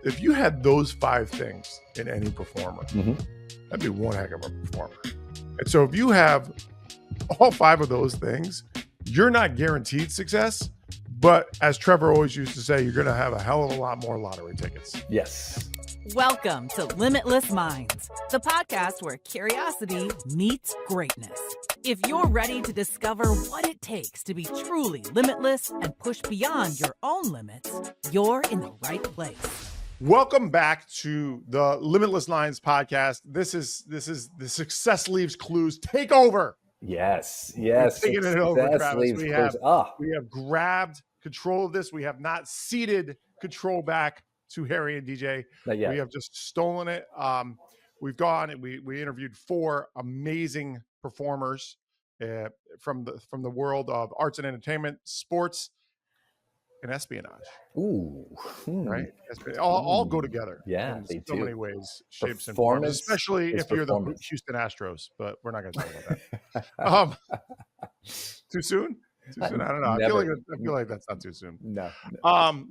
if you had those 5 things in any performer, that'd be one heck of a performer. And so if you have all 5 of those things, you're not guaranteed success. But as Trevor always used to say, you're going to have a hell of a lot more lottery tickets. Yes. Welcome to Limitless Minds, the podcast where curiosity meets greatness. If you're ready to discover what it takes to be truly limitless and push beyond your own limits, you're in the right place. Welcome back to the Limitless Minds Podcast. This is the Success Leaves Clues takeover. Yes. Taking it over, Travis. We have grabbed control of this. We have not ceded control back to Harry and DJ. We have just stolen it. We've gone and we interviewed 4 amazing performers from the world of arts and entertainment, sports, and espionage. Ooh. Right? All go together. Yeah, in they so do. many ways, shapes, and forms, especially if you're the Houston Astros, but we're not going to talk about that. Too soon? Too soon? I don't know. I feel like that's not too soon. No.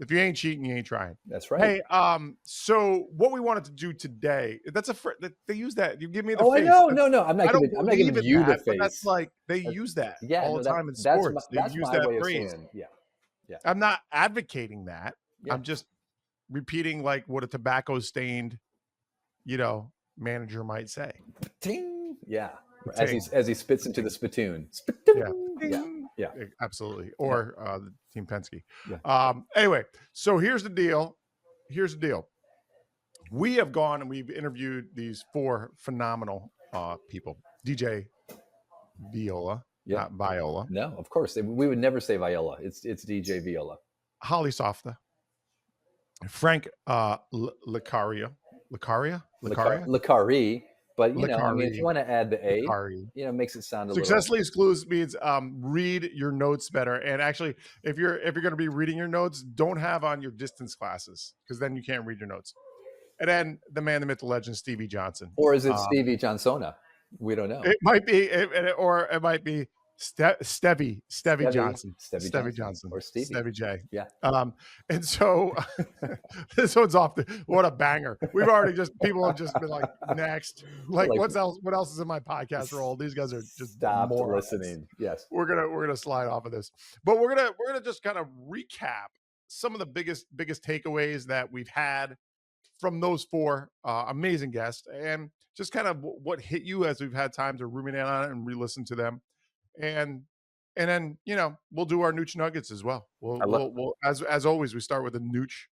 If you ain't cheating, you ain't trying. That's right. Hey, so what we wanted to do today, they use that. You give me the face. No. I'm not giving you the face. That's like they use that all the time in that's sports. They use that phrase. Yeah. I'm not advocating that. Yeah. I'm just repeating like what a tobacco stained, manager might say. Ting. Yeah. Ting. As he spits into the spittoon. Yeah. Absolutely. Or the Team Penske. Yeah. Anyway, so here's the deal. We have gone and we've interviewed these 4 phenomenal people. DJ Viola, not Viola. No, of course. We would never say Viola. It's DJ Viola. Holly Softa. Frank Licari. But if you want to add the A, it makes it sound a little. Success Leaves Clues means read your notes better. And actually, if you're going to be reading your notes, don't have on your distance glasses because then you can't read your notes. And then the man, the myth, the legend, Stevie Johnson. Or is it Stevie Johnsona? We don't know. It might be, or it might be Stevie Johnson. Stevie Johnson. Or Stevie J. Yeah. And so this one's off what a banger. People have just been like, next. Like what else is in my podcast role? These guys are just stop listening. Yes. We're gonna slide off of this. But we're gonna just kind of recap some of the biggest takeaways that we've had from those 4 amazing guests and just kind of what hit you as we've had time to ruminate on it and re-listen to them. And then, we'll do our Nooch Nuggets as well. We'll as always, we start with the Nooch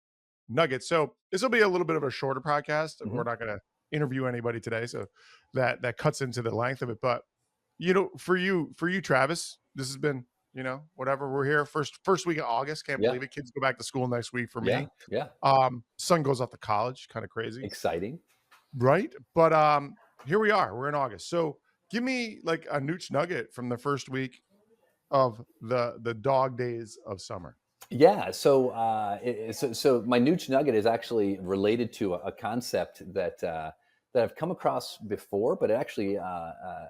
Nuggets. So this will be a little bit of a shorter podcast. Mm-hmm. We're not going to interview anybody today. So that cuts into the length of it. But, for you, Travis, this has been, whatever. We're here first week of August. Can't believe it. Kids go back to school next week for me. Yeah. Son goes off to college. Kind of crazy. Exciting. Right. But here we are. We're in August. So give me like a Nooch Nugget from the first week of the dog days of summer. Yeah. So so my Nooch Nugget is actually related to a concept that I've come across before, but it actually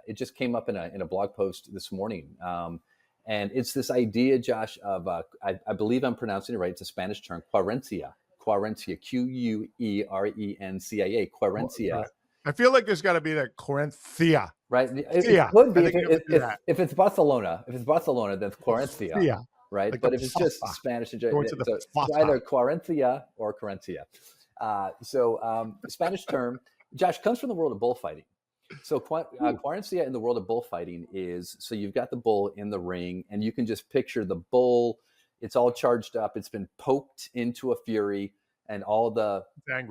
it just came up in a blog post this morning. And it's this idea, Josh, of I believe I'm pronouncing it right. It's a Spanish term, querencia, Querencia, Querencia, Querencia. I feel like there's got to be that Querencia. Right. It could be if it's Barcelona. If it's Barcelona, then it's Querencia. Yeah. Right. Like, but if it's just Spanish, it's either Querencia or Querencia. So Spanish term, Josh, comes from the world of bullfighting. So Querencia in the world of bullfighting is, so you've got the bull in the ring and you can just picture the bull. It's all charged up. It's been poked into a fury and all the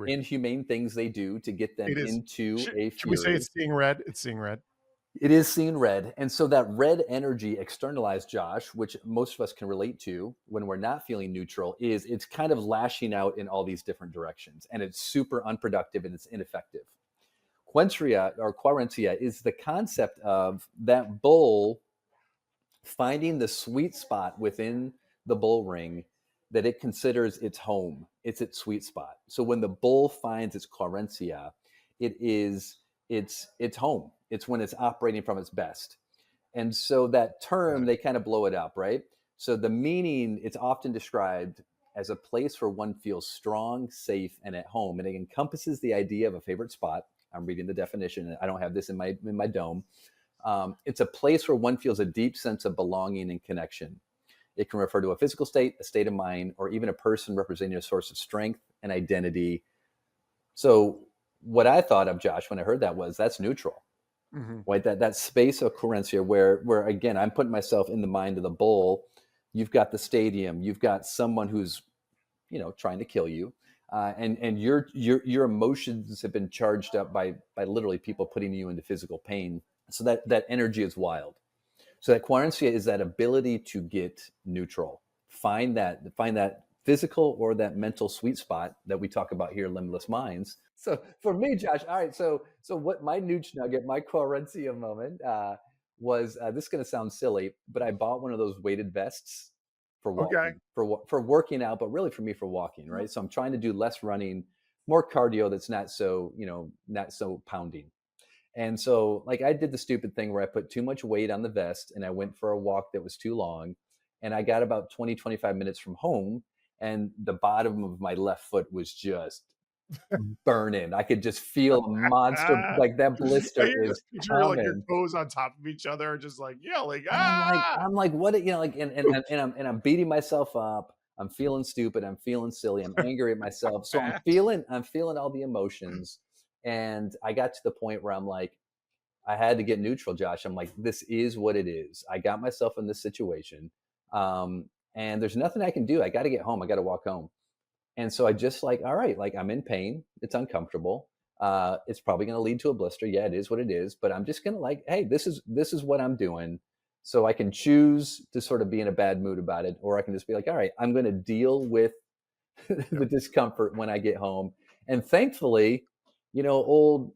inhumane things they do to get them into a fury. Should we say it's seeing red? It's seeing red. It is seeing red. And so that red energy externalized, Josh, which most of us can relate to when we're not feeling neutral, is it's kind of lashing out in all these different directions. And it's super unproductive and it's ineffective. Querencia is the concept of that bull finding the sweet spot within the bull ring that it considers its home. It's its sweet spot. So when the bull finds its Querencia, it's home. It's when it's operating from its best. And so that term, they kind of blow it up, right? So the meaning, it's often described as a place where one feels strong, safe, and at home. And it encompasses the idea of a favorite spot. I'm reading the definition. I don't have this in my dome. It's a place where one feels a deep sense of belonging and connection. It can refer to a physical state, a state of mind, or even a person representing a source of strength and identity. So what I thought of, Josh, when I heard that was that's neutral. Right? That space of Querencia where again, I'm putting myself in the mind of the bull. You've got the stadium, you've got someone who's, trying to kill you. And your emotions have been charged up by literally people putting you into physical pain. So that energy is wild. So that Querencia is that ability to get neutral, find that physical or that mental sweet spot that we talk about here, Limitless Minds. So for me, Josh, all right. So what my nooch nugget, my Querencia moment was, this is going to sound silly, but I bought one of those weighted vests for walking, for working out, but really for me for walking, right? So I'm trying to do less running, more cardio that's not so pounding. And so like I did the stupid thing where I put too much weight on the vest and I went for a walk that was too long. And I got about 20, 25 minutes from home and the bottom of my left foot was just burning. I could just feel a monster, like that blister is coming. Like your toes on top of each other, just like yelling. I'm like, what? And I'm beating myself up. I'm feeling stupid. I'm feeling silly. I'm angry at myself. So I'm feeling all the emotions. And I got to the point where I'm like, I had to get neutral, Josh. I'm like, this is what it is. I got myself in this situation. And there's nothing I can do. I got to get home. I got to walk home. And so I just like, all right, like I'm in pain. It's uncomfortable. It's probably going to lead to a blister. Yeah, it is what it is. But I'm just going to like, hey, this is what I'm doing. So I can choose to sort of be in a bad mood about it. Or I can just be like, all right, I'm going to deal with the discomfort when I get home. And thankfully, old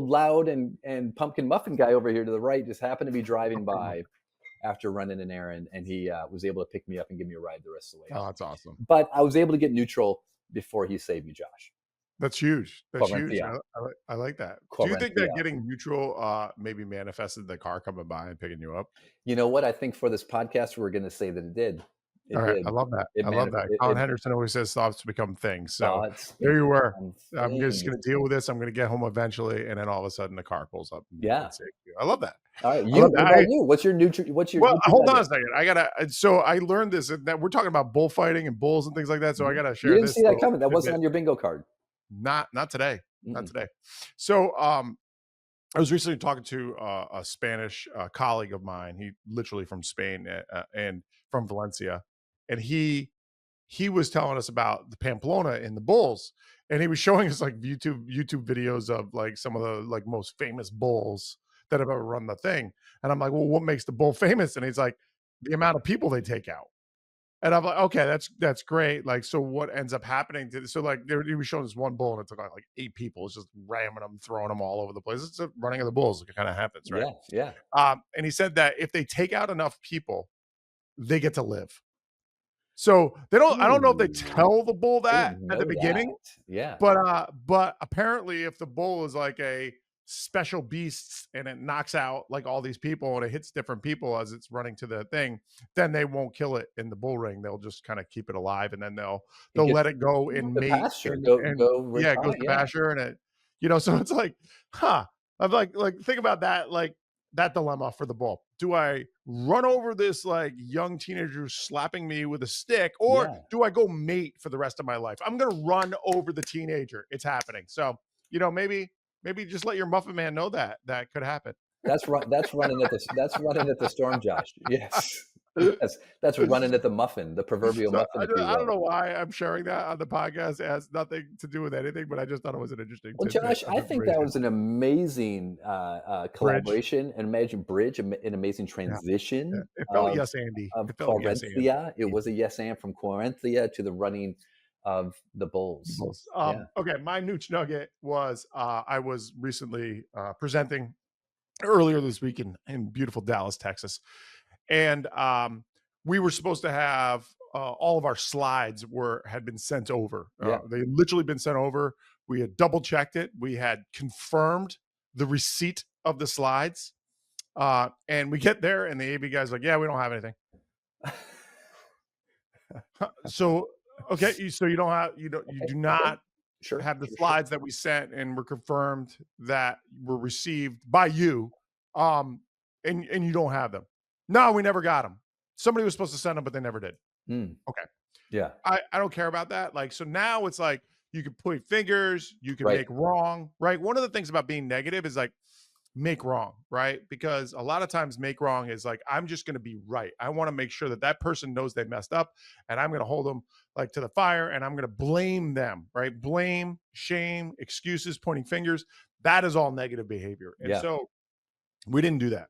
loud and pumpkin muffin guy over here to the right just happened to be driving by after running an errand, and he was able to pick me up and give me a ride the rest of the way. Oh, that's awesome. But I was able to get neutral before he saved me, Josh. That's huge. That's huge. I like that. Do you think that getting neutral maybe manifested the car coming by and picking you up? You know what? I think for this podcast, we're going to say that it did. All right. I love that. Colin Henderson always says thoughts become things. So there you were. I'm just going to deal with this. I'm going to get home eventually. And then all of a sudden the car pulls up. Yeah. I love that. All right. What about you? What's your well, hold on a second. So I learned this, that we're talking about bullfighting and bulls and things like that. So I got to share this. You didn't see that coming. That wasn't on your bingo card. Not today. Not today. So, I was recently talking to a Spanish colleague of mine. He literally from Spain and from Valencia. And he was telling us about the Pamplona in the bulls, and he was showing us like YouTube videos of like some of the like most famous bulls that have ever run the thing. And I'm like, well, what makes the bull famous? And he's like, the amount of people they take out. And I'm like, okay, that's great. Like, so what ends up happening so like he was showing this one bull and it took like 8 people. It's just ramming them, throwing them all over the place. It's a running of the bulls. It kind of happens, right? Yeah. And he said that if they take out enough people, they get to live. So I don't know if they tell the bull that at the beginning. Yeah. But apparently if the bull is like a special beast and it knocks out like all these people and it hits different people as it's running to the thing, then they won't kill it in the bull ring. They'll just kind of keep it alive, and then they'll let it go and mate. Pasture. It goes to pasture, and it, so it's like, I'm like think about that, like that dilemma for the bull. Do I run over this like young teenager who's slapping me with a stick, or do I go mate for the rest of my life? I'm gonna run over the teenager. It's happening. So maybe just let your muffin man know that could happen. That's running at the storm, Josh. Yes. That's running at the muffin, the proverbial muffin. I don't know why I'm sharing that on the podcast. It has nothing to do with anything, but I just thought it was an interesting. Well, Josh, I think that was an amazing collaboration, an amazing bridge, an amazing transition. Yeah. It felt yes, Andy. Querencia. It was a yes and from Querencia to the running of the bulls. Okay, my nooch nugget was I was recently presenting earlier this week in beautiful Dallas, Texas. And we were supposed to have all of our slides had been sent over. They had literally been sent over. We had double checked it. We had confirmed the receipt of the slides. And we get there and the AV guy's like, yeah, we don't have anything. So Okay, so you do not have the slides that we sent and were confirmed that were received by you, and you don't have them. No, we never got them. Somebody was supposed to send them, but they never did. Okay. Yeah. I don't care about that. Like, so now it's like you can point fingers, you can make wrong, right? One of the things about being negative is like make wrong, right? Because a lot of times make wrong is like, I'm just going to be right. I want to make sure that person knows they messed up, and I'm going to hold them like to the fire, and I'm going to blame them, right? Blame, shame, excuses, pointing fingers. That is all negative behavior. And so we didn't do that.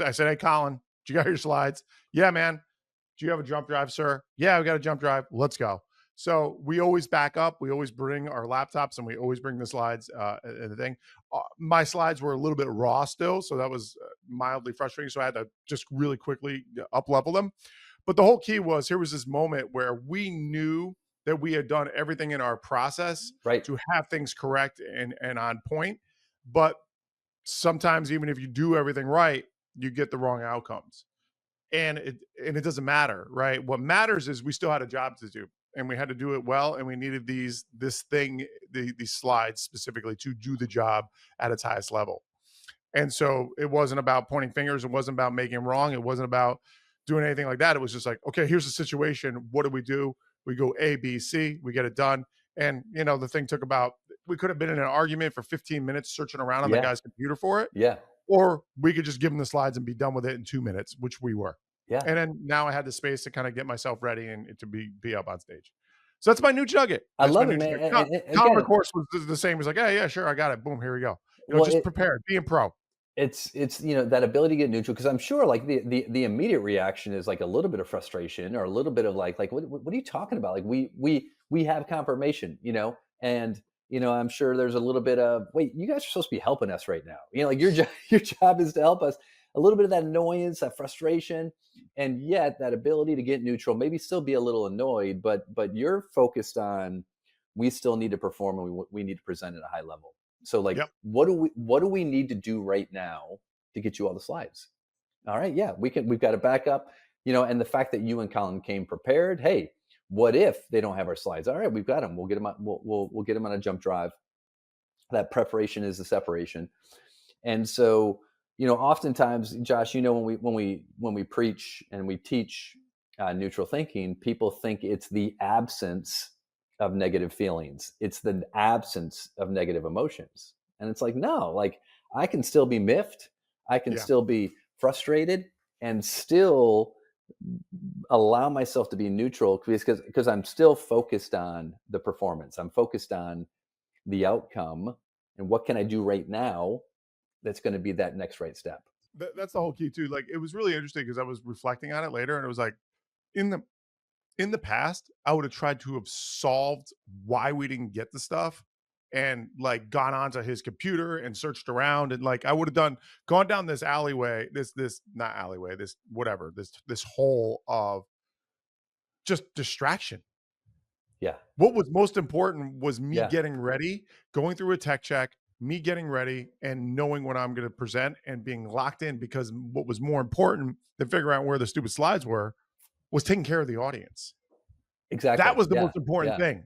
I said, hey, Colin, do you got your slides? Yeah, man. Do you have a jump drive, sir? Yeah, we got a jump drive. Let's go. So we always back up. We always bring our laptops, and we always bring the slides and the thing. My slides were a little bit raw still, so that was mildly frustrating. So I had to just really quickly up level them. But the whole key was, here was this moment where we knew that we had done everything in our process to have things correct and on point. But sometimes even if you do everything right, you get the wrong outcomes. And it doesn't matter, right? What matters is we still had a job to do, and we had to do it well, and we needed these slides specifically to do the job at its highest level. And so it wasn't about pointing fingers, it wasn't about making wrong, it wasn't about doing anything like that. It was just like, okay, here's the situation. What do? We go A, B, C, we get it done. And the thing took we could have been in an argument for 15 minutes searching around on the guy's computer for it. Yeah. Or we could just give them the slides and be done with it in 2 minutes, which we were. Yeah. And then now I had the space to kind of get myself ready and to be up on stage. So that's my new nugget. I love it, man. Colin, of course, was the same. He was like, yeah, sure, I got it. Boom, here we go. Just prepared, being pro. It's that ability to get neutral, because I'm sure like the immediate reaction is like a little bit of frustration or a little bit of like what are you talking about? Like we have confirmation, and I'm sure there's a little bit of, wait, you guys are supposed to be helping us right now. Like your job is to help us. A little bit of that annoyance, that frustration, and yet that ability to get neutral, maybe still be a little annoyed, but you're focused on, we still need to perform, and we need to present at a high level. So like, what do we need to do right now to get you all the slides? All right. Yeah, we've got a backup, and the fact that you and Colin came prepared. Hey, what if they don't have our slides? All right, we've got them. We'll get them on, we'll get them on a jump drive. That preparation is the separation. And so, oftentimes, Josh, when we preach and we teach neutral thinking, people think it's the absence of negative feelings. It's the absence of negative emotions. And it's like, no, like I can still be miffed. I can still be frustrated and still allow myself to be neutral, because I'm still focused on the performance. I'm focused on the outcome and what can I do right now that's going to be that next right step. That's the whole key too. Like, it was really interesting because I was reflecting on it later, and it was like, in the past, I would have tried to have solved why we didn't get the stuff and like gone onto his computer and searched around, and like I would have gone down this alleyway, this hole of just distraction. Yeah. What was most important was me getting ready, going through a tech check, me getting ready and knowing what I'm going to present and being locked in, because what was more important than figuring out where the stupid slides were was taking care of the audience. Exactly. That was the most important thing.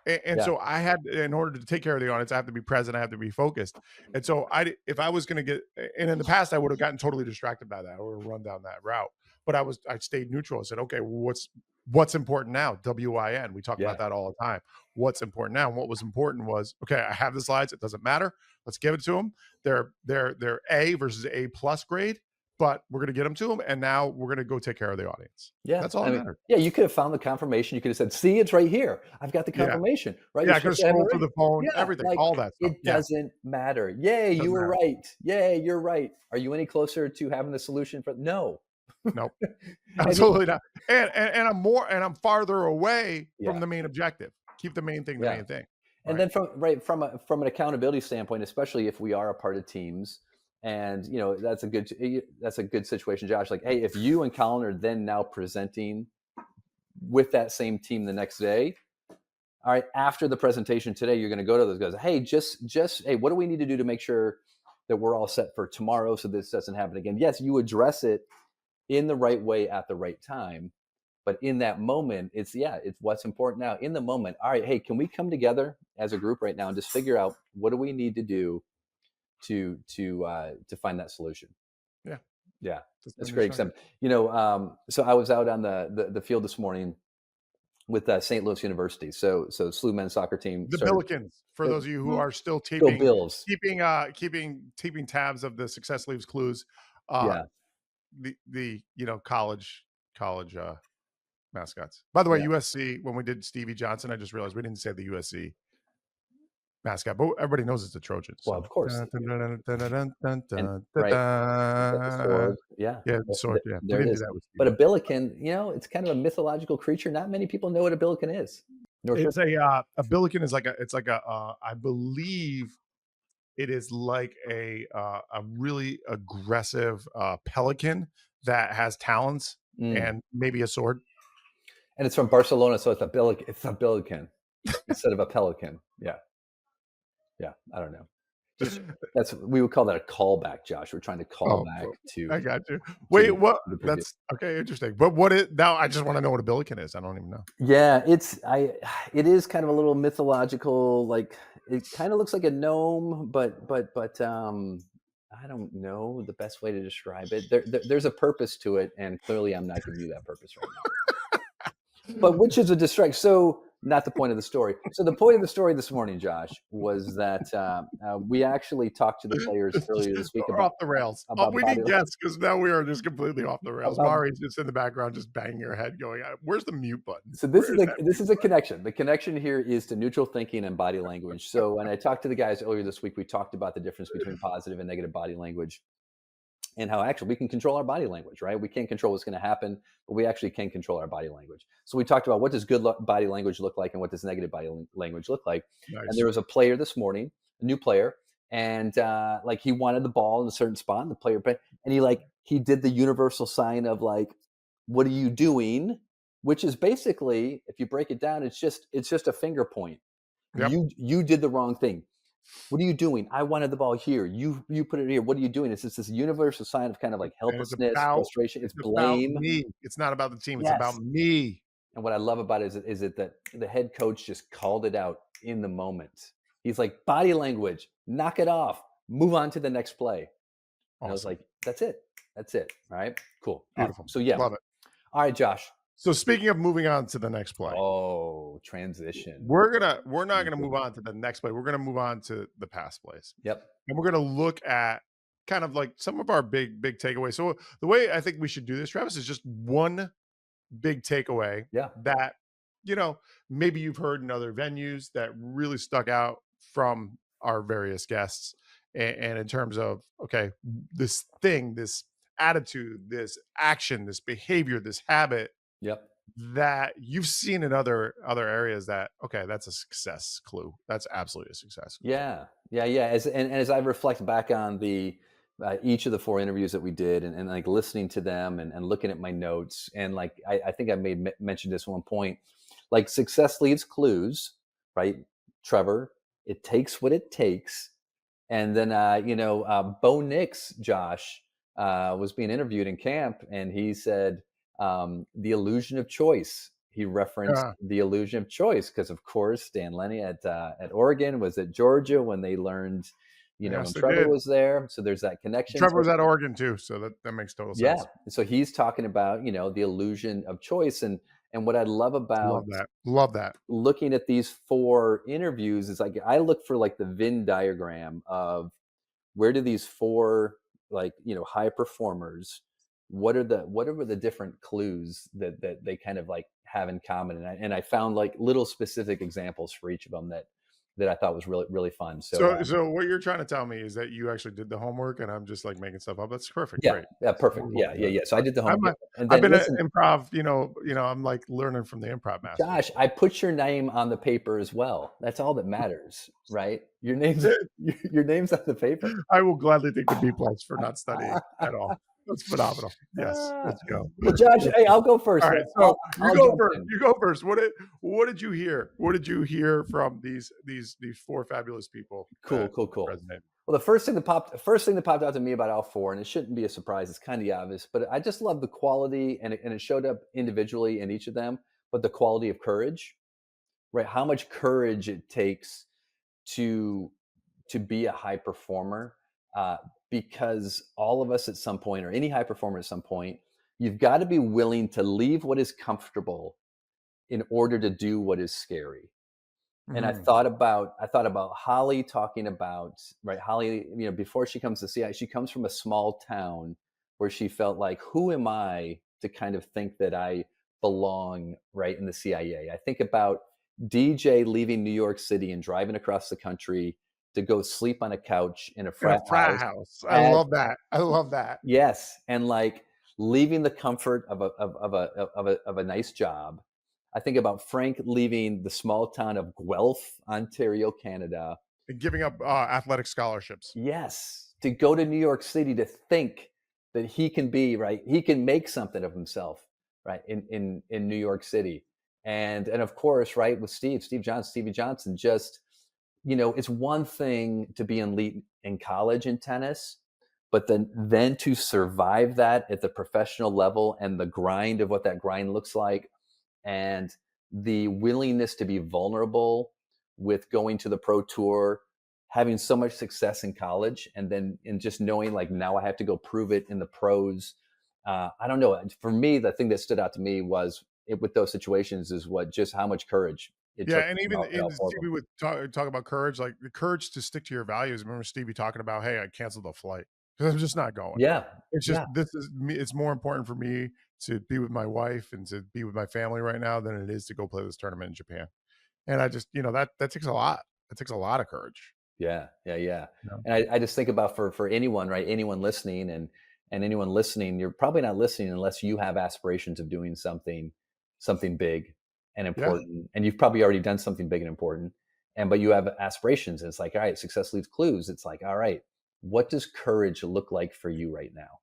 And so I had, in order to take care of the audience, I have to be present. I have to be focused. And so if I was going to get, and in the past, I would have gotten totally distracted by that or run down that route. But I stayed neutral. I said, okay, what's important now? WIN. We talk about that all the time. What's important now? And what was important was, okay, I have the slides. It doesn't matter. Let's give it to them. They're A versus A+ grade, but we're going to get them to them. And now we're going to go take care of the audience. Yeah. That's all that matters. Yeah. You could have found the confirmation. You could have said, see, it's right here. I've got the confirmation, right? Yeah. I could have scrolled through the phone, everything, like, all that stuff. It doesn't matter. Yay, you were right. Yay, you're right. Are you any closer to having the solution for? No. Nope. Absolutely not. And I'm farther away from the main objective. Keep the main thing the main thing. And then from an accountability standpoint, especially if we are a part of teams, and that's a good situation, Josh. Like, hey, if you and Colin are then now presenting with that same team the next day, all right, after the presentation today, you're going to go to those guys. Hey, just hey, what do we need to do to make sure that we're all set for tomorrow so this doesn't happen again? Yes, you address it in the right way at the right time, But in that moment, it's what's important now. In the moment, all right, hey, can we come together as a group right now and just figure out what do we need to do to find that solution? Yeah, that's great. Except, so I was out on the field this morning with St. Louis University. So SLU men's soccer team. The Billikens, for those of you who are still keeping tabs of the Success Leaves Clues. The college mascots. By the way, USC, when we did Stevie Johnson, I just realized we didn't say the USC mascot, but everybody knows it's the Trojans. Well, of course. The sword. Yeah. There it is. But a billiken, it's kind of a mythological creature. Not many people know what a billiken is. It's a billiken is like I believe it is like a really aggressive pelican that has talons and maybe a sword. And it's from Barcelona, so it's a billiken instead of a pelican. Yeah, I don't know. We would call that a callback, Josh. We're trying to call back to. I got you. Wait, what? That's okay. Interesting. But now? I just want to know what a billiken is. I don't even know. Yeah, it is kind of a little mythological. Like it kind of looks like a gnome, but I don't know the best way to describe it. There's a purpose to it, and clearly I'm not giving you that purpose right now. But which is a distraction. So. Not the point of the story. So the point of the story this morning, Josh, was that we actually talked to the players earlier this week. We're off the rails. We need guests because now we are just completely off the rails. Mari's just in the background, just banging her head, going, "Where's the mute button?" So this is a connection. The connection here is to neutral thinking and body language. So when I talked to the guys earlier this week, we talked about the difference between positive and negative body language. And how actually we can control our body language, right? We can't control what's going to happen, but we actually can control our body language. So we talked about what does good body language look like and what does negative body language look like. Nice. And there was a player this morning, a new player, and he wanted the ball in a certain spot, and the player, and he did the universal sign of like, "What are you doing?" Which is basically, if you break it down, it's just a finger point. Yep. You did the wrong thing. What are you doing? I wanted the ball here. You put it here. What are you doing? It's just this universal sign of kind of like helplessness, frustration. It's blame. About me. It's not about the team. It's about me. And what I love about it is that the head coach just called it out in the moment. He's like, body language, knock it off, move on to the next play. And I was like, that's it. All right, cool. Beautiful. So love it. All right, Josh. So speaking of moving on to the next play. Oh, transition. We're not gonna move on to the next play. We're gonna move on to the pass plays. Yep. And we're gonna look at kind of like some of our big takeaways. So the way I think we should do this, Travis, is just one big takeaway that maybe you've heard in other venues that really stuck out from our various guests. And in terms of, okay, this thing, this attitude, this action, this behavior, this habit. Yep. That you've seen in other areas that, okay, that's a success clue. That's absolutely a success clue. Yeah. As I reflect back on the each of the 4 interviews that we did and like listening to them and looking at my notes, and like I think I mentioned this at one point, like success leaves clues, right? Trevor, it takes what it takes. And then Bo Nix, Josh, was being interviewed in camp, and he said the illusion of choice. He referenced the illusion of choice because, of course, Dan Lenny at Oregon was at Georgia when they learned, when Trevor was there. So there's that connection. Trevor was at Oregon too, so that makes total sense. Yeah. So he's talking about the illusion of choice, and what I love about love that looking at these 4 interviews is like I look for like the Venn diagram of where do these 4 high performers. What are the different clues that they kind of like have in common? And I found like little specific examples for each of them that I thought was really, really fun. So what you're trying to tell me is that you actually did the homework and I'm just like making stuff up. That's perfect. Yeah. Great. Yeah. Perfect. Yeah. So I did the homework. I've been at improv, I'm like learning from the improv master. Josh, I put your name on the paper as well. That's all that matters, right? Your name's on the paper. I will gladly take the B+ for not studying at all. That's phenomenal. Yes, let's go. Well, Josh, hey, I'll go first. All right, so you go first. You go first. What did you hear? What did you hear from these 4 fabulous people? Cool. Resonate? Well, the first thing that popped out to me about all 4, and it shouldn't be a surprise, it's kind of obvious, but I just love the quality, and it showed up individually in each of them, but the quality of courage, right? How much courage it takes to be a high performer, because all of us at some point, or any high performer at some point, you've got to be willing to leave what is comfortable in order to do what is scary. And I thought about Holly talking about, right? Holly, before she comes to CIA, she comes from a small town where she felt like, who am I to kind of think that I belong right in the CIA? I think about DJ leaving New York City and driving across the country to go sleep on a couch in a frat house. I love that. Yes, and like leaving the comfort of a nice job. I think about Frank leaving the small town of Guelph, Ontario, Canada. And giving up athletic scholarships. Yes. To go to New York City to think that he can be, right? He can make something of himself, right? In New York City. And of course, right, with Stevie Johnson, just, it's one thing to be elite in college in tennis, but then to survive that at the professional level and the grind of what that grind looks like, and the willingness to be vulnerable with going to the pro tour, having so much success in college, and just knowing like, now I have to go prove it in the pros. I don't know. For me, the thing that stood out to me was with those situations is how much courage it took. And even Stevie would talk about courage, like the courage to stick to your values. I remember Stevie talking about, hey, I canceled the flight because I'm just not going. Yeah. It's just, this is me. It's more important for me to be with my wife and to be with my family right now than it is to go play this tournament in Japan. And I just, that takes a lot. It takes a lot of courage. Yeah. And I just think about for anyone, right? Anyone listening and anyone listening, you're probably not listening unless you have aspirations of doing something big and important. And you've probably already done something big and important. But you have aspirations. And it's like, all right, success leaves clues. It's like, all right, what does courage look like for you right now?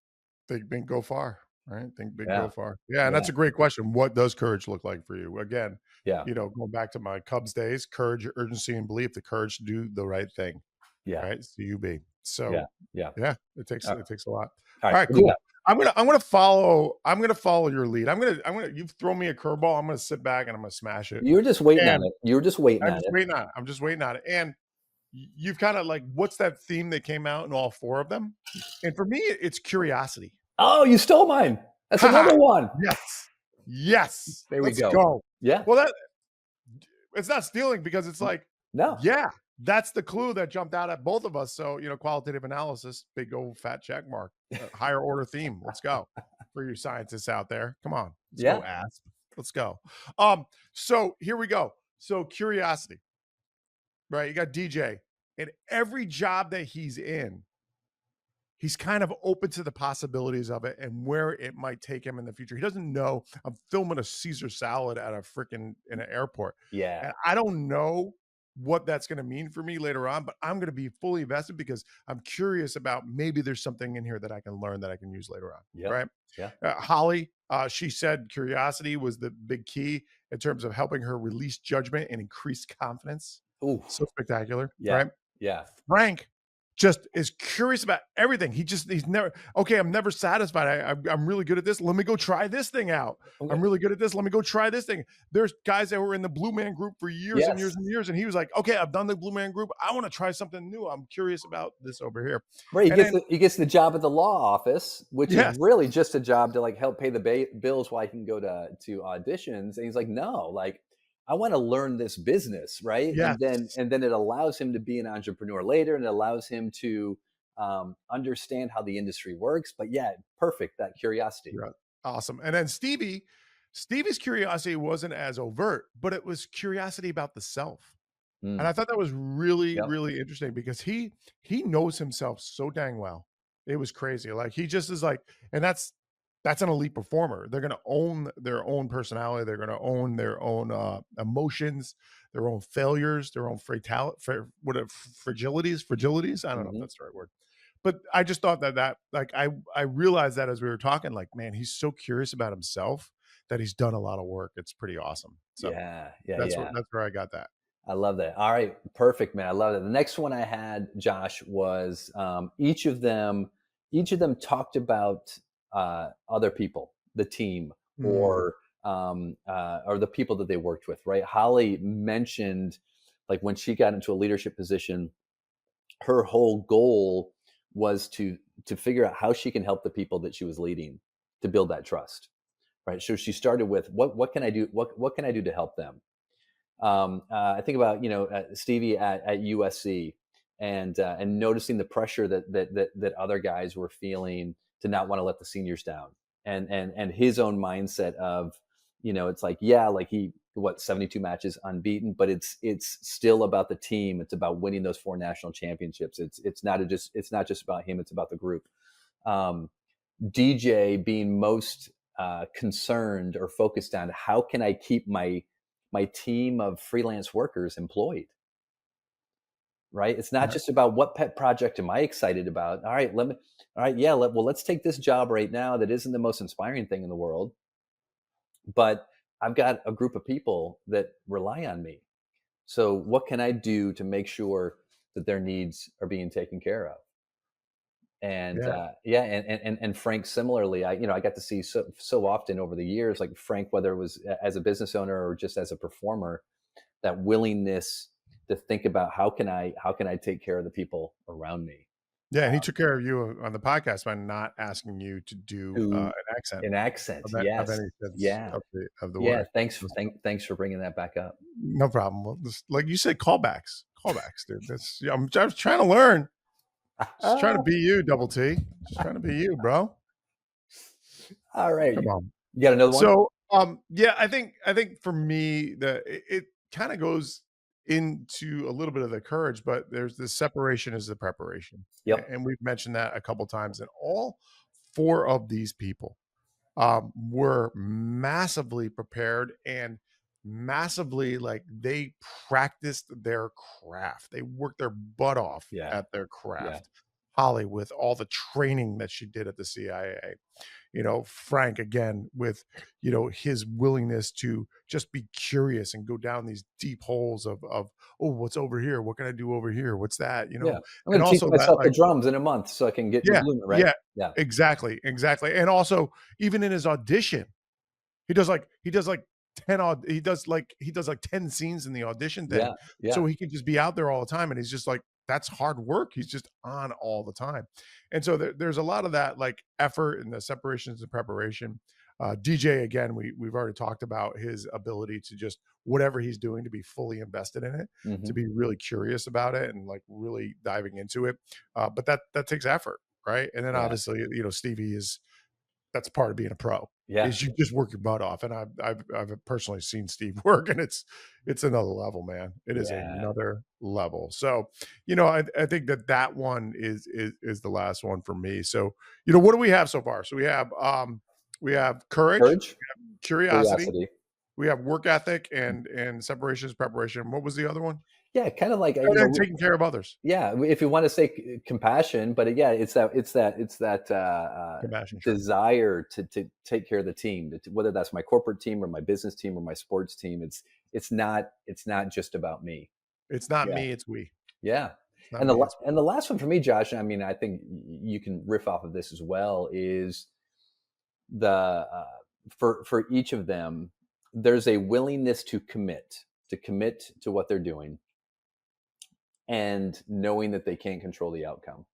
Think big, go far. Right? Think big, go far. Yeah, and that's a great question. What does courage look like for you? Again, going back to my Cubs days, courage, urgency, and belief. The courage to do the right thing. Yeah. Right. CUB. So it takes a lot. All right, cool. I'm gonna follow your lead. You've thrown me a curveball. I'm gonna sit back and I'm gonna smash it. You were just waiting on it. I'm just waiting on it. And you've kind of like, what's that theme that came out in all 4 of them? And for me, it's curiosity. Oh, you stole mine. That's another one. Yes. There we go. Let's go. Yeah. Well, it's not stealing because it's like, no. Yeah. That's the clue that jumped out at both of us. So, qualitative analysis, big old fat check mark, higher order theme. Let's go for you scientists out there. Come on. Let's go, ASP. Let's go. So here we go. So curiosity, right? You got DJ, and every job that he's in, he's kind of open to the possibilities of it and where it might take him in the future. He doesn't know. I'm filming a Caesar salad at in an airport. Yeah. And I don't know what that's going to mean for me later on, but I'm going to be fully invested because I'm curious about maybe there's something in here that I can learn that I can use later on. Yep. Right. Yeah. Holly, she said curiosity was the big key in terms of helping her release judgment and increase confidence. Ooh, so spectacular. Yeah. Right. Yeah. Frank just is curious about everything. He's never, okay, I'm never satisfied. I'm really good at this. Let me go try this thing out. Okay. I'm really good at this. Let me go try this thing. There's guys that were in the Blue Man Group for years and years and years. And he was like, okay, I've done the Blue Man Group. I want to try something new. I'm curious about this over here. Right. He gets the job at the law office, which is really just a job to like help pay the bills while he can go to auditions. And he's like, no, like, I want to learn this business, right? Yes. And then it allows him to be an entrepreneur later, and it allows him to understand how the industry works. But perfect, that curiosity. Yeah. Awesome. And then Stevie's curiosity wasn't as overt, but it was curiosity about the self. And I thought that was really, really interesting because he knows himself so dang well. It was crazy. Like he just is like, and that's an elite performer. They're going to own their own personality. They're going to own their own emotions, their own failures, their own fragilities. I don't know if that's the right word, but I just thought that like I realized that as we were talking, like, man, he's so curious about himself that he's done a lot of work. It's pretty awesome. So that's where I got that. I love that. All right, perfect, man. I love it. The next one I had, Josh, was each of them talked about other people, the team, or the people that they worked with. Right? Holly mentioned, like, when she got into a leadership position, her whole goal was to figure out how she can help the people that she was leading to build that trust. Right? So she started with what can I do? What can I do to help them? I think about Stevie at USC and noticing the pressure that other guys were feeling to not want to let the seniors down, and his own mindset of, it's like, like he 72 matches unbeaten, but it's still about the team. It's about winning those 4 national championships. It's not just about him. It's about the group. DJ being most concerned or focused on how can I keep my team of freelance workers employed, right? It's not just about what pet project am I excited about. All right, let's take this job right now that isn't the most inspiring thing in the world, but I've got a group of people that rely on me. So what can I do to make sure that their needs are being taken care of? And and Frank, similarly, I got to see so often over the years, like Frank, whether it was as a business owner or just as a performer, that willingness to think about how can I take care of the people around me. Yeah, and he took care of you on the podcast by not asking you to do an accent. An accent, of any sense of the word. Thanks for bringing that back up. No problem. Well, like you said, callbacks, dude. I'm just trying to learn. Just trying to be you, Double T. Just trying to be you, bro. All right. Come on. You got another one? So, I think for me, it kind of goes into a little bit of the courage, but there's the separation is the preparation. Yep. And we've mentioned that a couple of times, and all 4 of these people were massively prepared and massively, like, they practiced their craft. They worked their butt off at their craft. Holly, with all the training that she did at the CIA, Frank, again, with, his willingness to just be curious and go down these deep holes of, what's over here? What can I do over here? What's that? I'm going to teach myself the drums in a month so I can get the movement right. Yeah, exactly. And also, even in his audition, he does like 10 scenes in the audition thing. So he can just be out there all the time, and he's just like, that's hard work. He's just on all the time. And so there's a lot of that, like, effort and the separations and preparation. DJ, again, we've already talked about his ability to just, whatever he's doing, to be fully invested in it, to be really curious about it and, like, really diving into it. But that takes effort, right? And then obviously, Stevie that's part of being a pro. Is you just work your butt off. And I've personally seen Steve work, and it's another level, man. It is another level. So, I think that one is the last one for me. So, what do we have so far? So we have courage, we have curiosity, we have work ethic, and separations, preparation. What was the other one? Yeah, kind of like taking care of others. Yeah, if you want to say compassion, but it's that compassion, desire to take care of the team, whether that's my corporate team or my business team or my sports team. It's not just about me. It's not me. It's we. Yeah, and the last one for me, Josh. I mean, I think you can riff off of this as well. Is for each of them, there's a willingness to commit to what they're doing, and knowing that they can't control the outcome,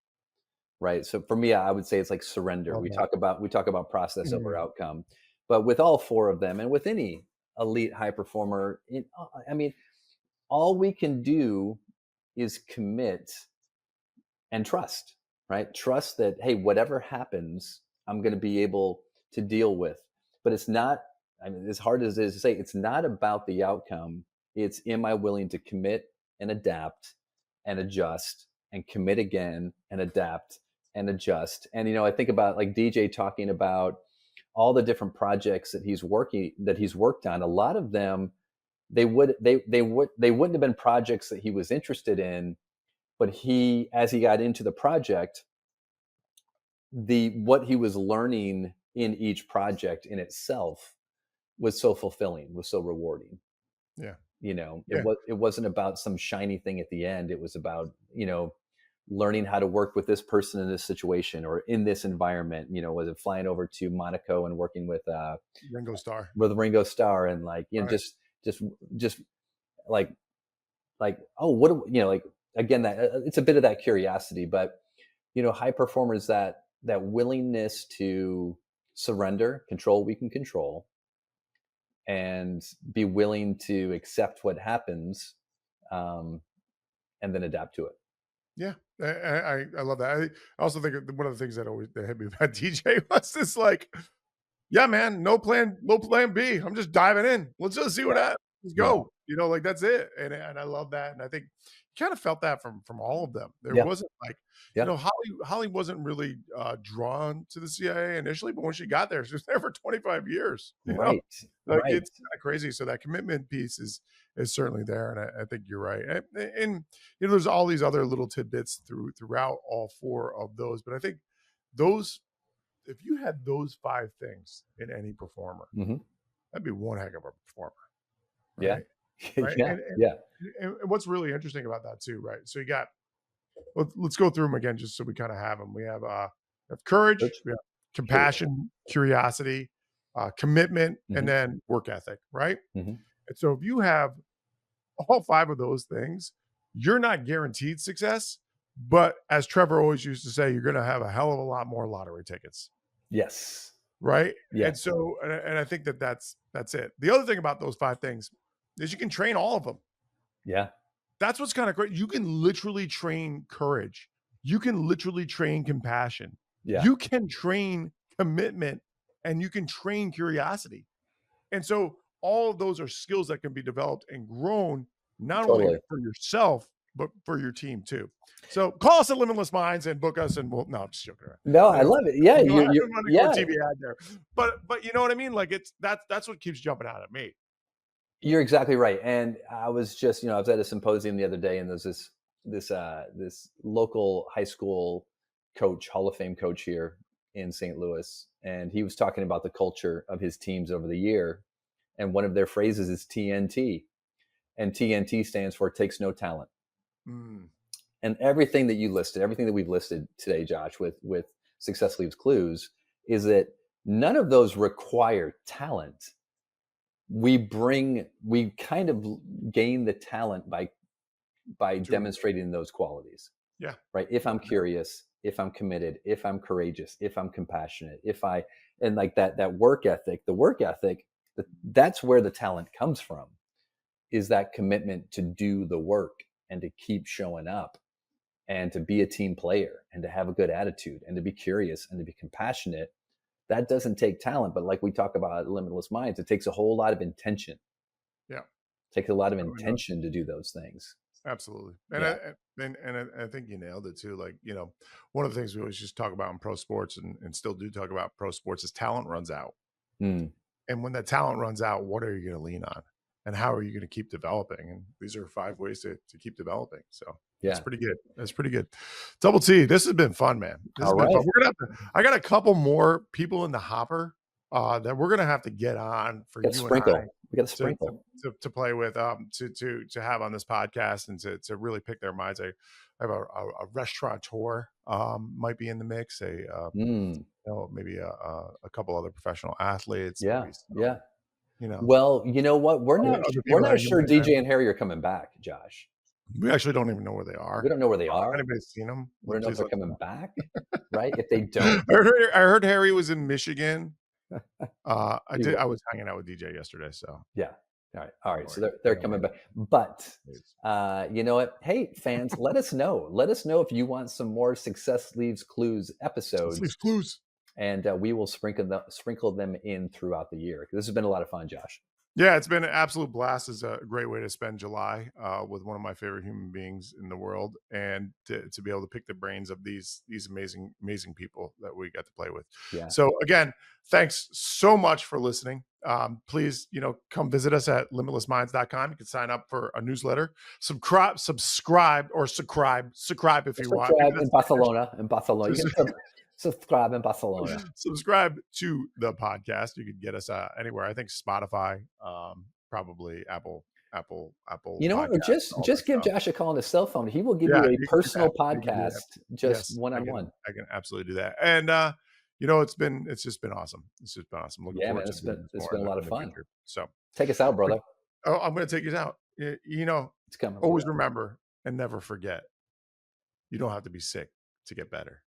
right? So for me, I would say it's like surrender. Okay. We talk about process over outcome, but with all 4 of them, and with any elite high performer, all we can do is commit and trust, right? Trust that, hey, whatever happens, I'm going to be able to deal with. But it's not, as hard as it is to say, it's not about the outcome. It's, am I willing to commit and adapt and adjust, and commit again and adapt and adjust. And, I think about, like, DJ talking about all the different projects that he's worked on. A lot of them, they wouldn't have been projects that he was interested in, but as he got into the project, what he was learning in each project in itself was so fulfilling, was so rewarding. Yeah. It wasn't about some shiny thing at the end. It was about, learning how to work with this person in this situation or in this environment. Was it flying over to Monaco and working with Ringo Starr and just like, oh, what, again, that it's a bit of that curiosity, but high performers, that willingness to surrender, control what we can control, and be willing to accept what happens, and then adapt to it. Yeah, I love that. I also think one of the things that hit me about DJ was this, like, yeah, man, no plan B. I'm just diving in. Let's just see what happens. Let's go. Like, that's it. And I love that. And I think you kind of felt that from all of them. There wasn't like, Holly wasn't really drawn to the CIA initially, but when she got there, she was there for 25 years. Right. It's kind of crazy. So that commitment piece is certainly there. And I think you're right. And there's all these other little tidbits throughout all four of those. But I think if you had those 5 things in any performer, that'd be one heck of a performer. Right? Yeah. And what's really interesting about that too, right? So you got, let's go through them again, just so we kind of have them. We have courage, we have compassion, curiosity, commitment, and then work ethic, right? And so if you have all 5 of those things, you're not guaranteed success, but as Trevor always used to say, you're going to have a hell of a lot more lottery tickets. Yes. Right. Yeah. And so, and I think that's it. The other thing about those 5 things is you can train all of them. Yeah. That's what's kind of great. You can literally train courage. You can literally train compassion. Yeah. You can train commitment, and you can train curiosity. And so all of those are skills that can be developed and grown, not only for yourself, but for your team too. So call us at Limitless Minds and book us, and I'm just joking around. No, I love it. Yeah, you're TV ad there, but you know what I mean. Like that's what keeps jumping out at me. You're exactly right. And I was just, I was at a symposium the other day, and there's this local high school coach, Hall of Fame coach here in St. Louis, and he was talking about the culture of his teams over the year, and one of their phrases is TNT, and TNT stands for takes no talent. And everything that you listed, everything that we've listed today, Josh, with Success Leaves Clues, is that none of those require talent. We kind of gain the talent by demonstrating those qualities. Yeah. Right. If I'm curious, if I'm committed, if I'm courageous, if I'm compassionate, and like that work ethic, that's where the talent comes from, is that commitment to do the work and to keep showing up and to be a team player and to have a good attitude and to be curious and to be compassionate. That doesn't take talent, but like we talk about Limitless Minds, it takes a whole lot of intention. Yeah. It takes a lot of intention to do those things. Absolutely. And I think you nailed it too. Like, one of the things we always just talk about in pro sports and still do talk about pro sports is talent runs out. And when that talent runs out, what are you going to lean on? And how are you going to keep developing? And these are 5 ways to keep developing. So that's pretty good. That's pretty good. Double T, this has been fun, man. This has been fun. We're gonna I got a couple more people in the hopper that we're gonna have to get on for you sprinkle. and I. We got to sprinkle to play with, to have on this podcast and to really pick their minds. I have a restaurateur might be in the mix. Maybe a couple other professional athletes. Yeah. Yeah. Well, you know what? We're not sure DJ and Harry are coming back, Josh. We actually don't even know where they are. We don't know where they are. Anybody's seen them? We don't know if they're coming back, right? If they don't, I heard Harry was in Michigan. I was hanging out with DJ yesterday, so yeah. All right. So they're coming back. But you know what? Hey, fans, let us know. Let us know if you want some more Success Leaves Clues episodes. Leaves Clues. And we will sprinkle them in throughout the year. This has been a lot of fun, Josh. Yeah, it's been an absolute blast. It's a great way to spend July with one of my favorite human beings in the world, and to be able to pick the brains of these amazing people that we got to play with. Yeah. So again, thanks so much for listening. Please, come visit us at limitlessminds.com. You can sign up for a newsletter, subscribe if you want. In Barcelona. Subscribe in Barcelona. Subscribe to the podcast. You can get us anywhere. I think Spotify, probably Apple. You know what? Or just give Josh a call on his cell phone. He will give you a personal podcast, just one-on-one. I can absolutely do that. And it's just been awesome. It's just been awesome. Looking forward to it. It's been a lot of fun. So take us out, brother. Oh, I'm going to take you out. It's coming. Always remember and never forget. You don't have to be sick to get better.